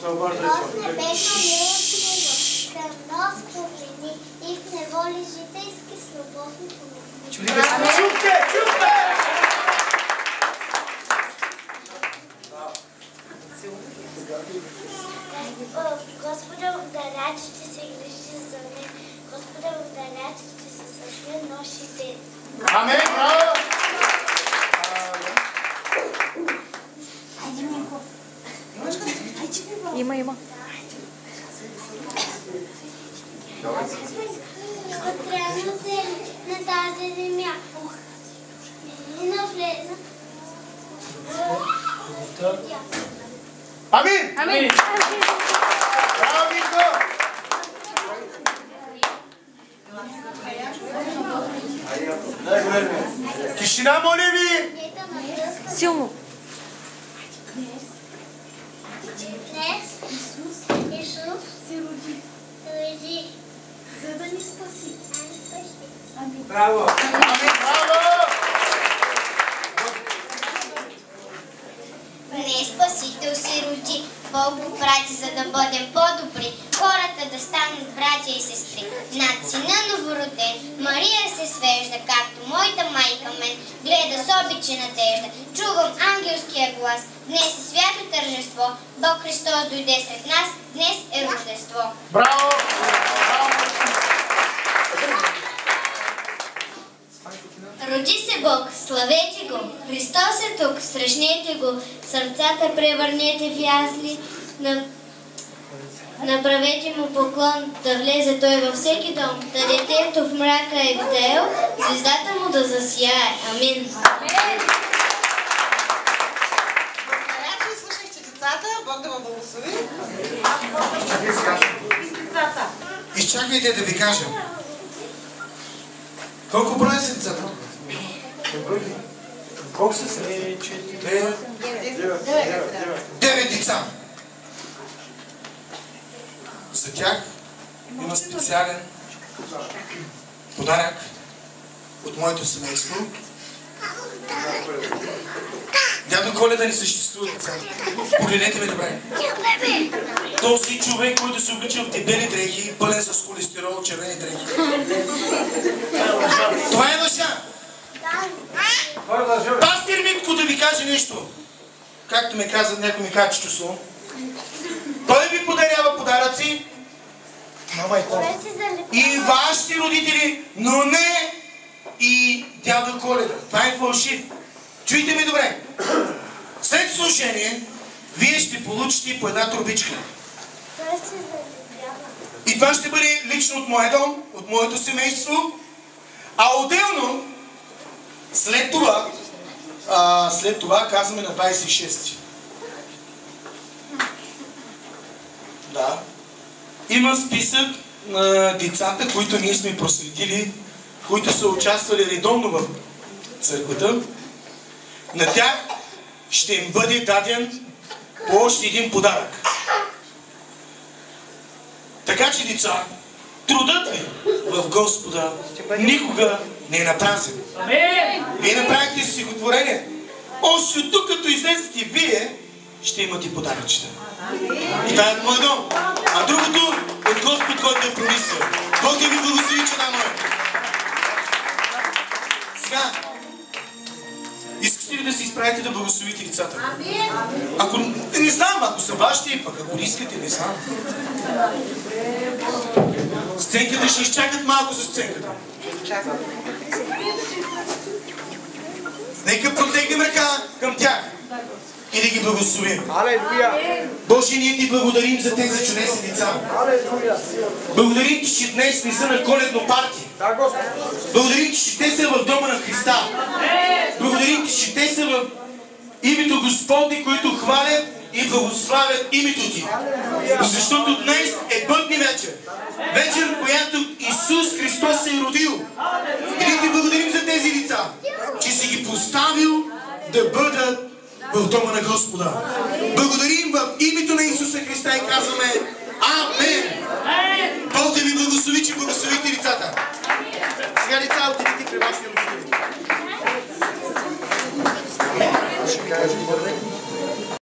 небесно милостиво към нас промени и в неволи житейски свободно помогни. Чухте! Господа, благодаря, че ти се грижи за мен. Господа, благодаря, че ти се съсме нощ и ден. Амин! Браво! Има. Отрясна се на тази земя и навлезна. Амин! Амин! Браво, Митко! Тишина, моля ви! Силно! Днес Исус се роди, за да ни спаси. Браво! Амин! Браво! Днес Спасител се роди, Бог го прати, за да бъдем по-добри, хората да станат братя и сестри. Над сина новороден Мария се свежда, както моята майка мен гледа с обич и надежда. Чувам ангелския глас, днес е свято тържество, Бог Христос дойде сред нас, днес е Рождество. Браво! Роди се Бог, славете го, Христос е тук, срещнете го, сърцата превърнете в ясли, направете му поклон, да влезе той във всеки дом, да детето в мрака е видел, звездата му да засияе. Амин. Благодаря, че изслушахте децата. Бог да ме благослови. Изчакайте да ви кажа. Колко броя са децата? Колко са се? 9 деца. За тях има специален подарък от моето семейство. Дядо Коледа не съществува, деца. Погледнете ме добре. Този човек, който се облича в дебели дрехи, пълен с холестерол, червени дрехи. Това е лъжа. Пастир Митко да ви каже нещо. Както ме каза, някой ми каза, чичо. Той ви подарява подаръци. И вашите родители, но не и дядо Коледа. Това е фалшив. Чуйте ми добре. След служение, вие ще получите по една турбичка. И това ще бъде лично от моя дом, от моето семейство. А отделно, след това казваме на 26. Да. Има списък на децата, които ние сме проследили, които са участвали редовно в църквата. На тях ще им бъде даден по още един подарък. Така че, деца, трудът ви в Господа никога не е напразен. Вие направихте стихотворение. Още тук, като излезете вие, ще имате подаръчета. И това е от моя дом. А другото от Господ, който е промислил. Бог да ви благослови, че да моя. Сега, искате ли да се изправите да благословите децата? Ако не знам, ако са вашите, пък ако не искате, не знам. Сценката ще изчакат малко за сценката. Нека протегнем ръка към тях и да ги благословим. Боже, ние ти благодарим за тези чудесни деца. Благодарим ти, че днес не са на коледно парти. Благодарим ти, че те са в дома на Христа. Благодарим ти, че те са в името Господне, които хвалят и благославят името ти. Защото днес е бъдни вечер. Вечер, в която Исус Христос се е родил. И ние ти благодарим за тези деца, че си ги поставил да бъдат в дома на Господа. Благодарим в името на Исуса Христа и казваме Амен! Бог да ви благослови, че благословите децата. Сега, деца, отидете при вашия родители.